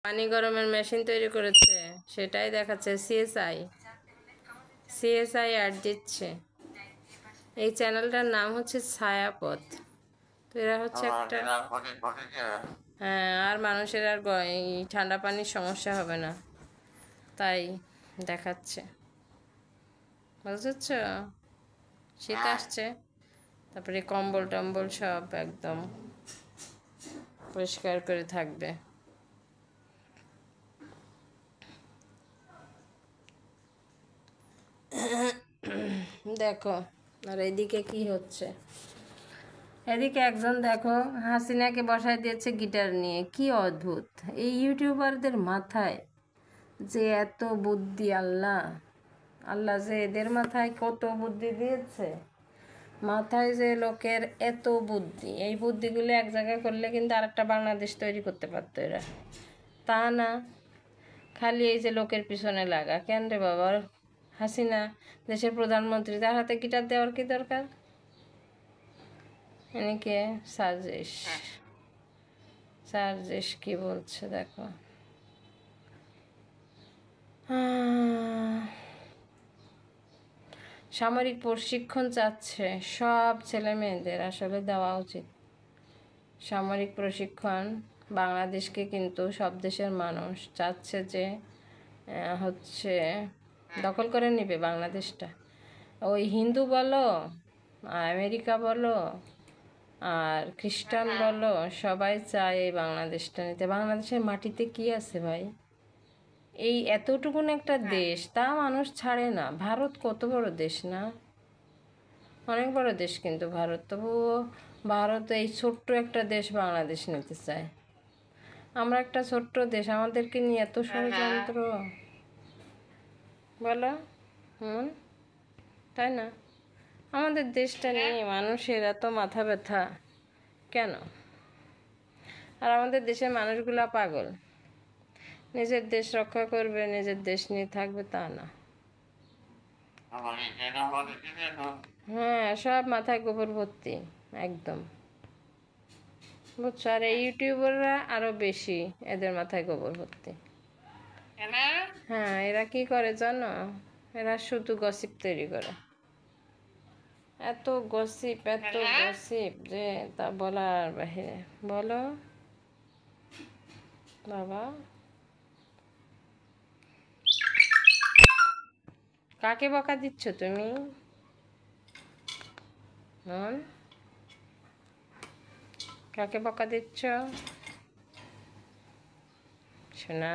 পানি গরমের মেশিন তৈরি করেছে, সেটাই দেখাচ্ছে। সিএসআই অ্যাড দিচ্ছে। এই চ্যানেলটার নাম হচ্ছে ছায়াপথ। তো এরা হচ্ছে একটা, হ্যাঁ, আর মানুষের আর এই ঠান্ডা পানির সমস্যা হবে না, তাই দেখাচ্ছে। বুঝেছ? শীত আসছে, তারপরে কম্বল টম্বল সব একদম পরিষ্কার করে থাকবে। দেখো, আর এদিকে কি হচ্ছে। এদিকে একজন দেখো হাসিনাকে বসায় দিয়েছে গিটার নিয়ে। কি অদ্ভুত এই ইউটিউবারদের মাথায় যে এত বুদ্ধি! আল্লাহ আল্লাহ যে এদের মাথায় কত বুদ্ধি দিয়েছে, মাথায় যে লোকের এত বুদ্ধি, এই বুদ্ধিগুলো এক জায়গায় করলে কিন্তু আরেকটা বাংলাদেশ তৈরি করতে পারতো এরা। তা না, খালি এই যে লোকের পিছনে লাগা। কেন রে বাবা, হাসিনা দেশের প্রধানমন্ত্রী, তার হাতে গিটার দেওয়ার কি দরকার? এনেকে সার্জেশ কি বলছে দেখো। সামরিক প্রশিক্ষণ চাচ্ছে সব ছেলে মেয়েদের, আসলে দেওয়া উচিত সামরিক প্রশিক্ষণ। বাংলাদেশকে কিন্তু সব দেশের মানুষ চাচ্ছে যে হচ্ছে দখল করে নিবে বাংলাদেশটা। ওই হিন্দু বলো, আমেরিকা বলো, আর খ্রিস্টান বলো, সবাই চায় এই বাংলাদেশটা নিতে। বাংলাদেশের মাটিতে কি আছে ভাই? এই এতটুকুন একটা দেশ, তা মানুষ ছাড়ে না। ভারত কত বড় দেশ না? অনেক বড় দেশ কিন্তু ভারত, তবুও ভারত এই ছোট্ট একটা দেশ বাংলাদেশ নিতে চায়। আমরা একটা ছোট্ট দেশ, আমাদেরকে নিয়ে এত ষড়যন্ত্র, বলো? তাই না? আমাদের দেশটা নিয়ে মানুষের এত মাথা ব্যথা কেন? আর আমাদের দেশের মানুষগুলা পাগল, নিজের দেশ রক্ষা করবে, নিজের দেশ নিয়ে থাকবে, তা না। হ্যাঁ, সব মাথায় গোবর ভর্তি একদম, বুঝছো? আর এই ইউটিউবাররা আরো বেশি, এদের মাথায় গোবর ভর্তি। হ্যাঁ, এরা কি করে জানো? এরা শুধু গসিপ তৈরি করে। এত গসিপ যে তা বলার বাহিরে। বলো বাবা, কাকে বকা দিচ্ছ তুমি? কাকে বকা দিচ্ছ সোনা?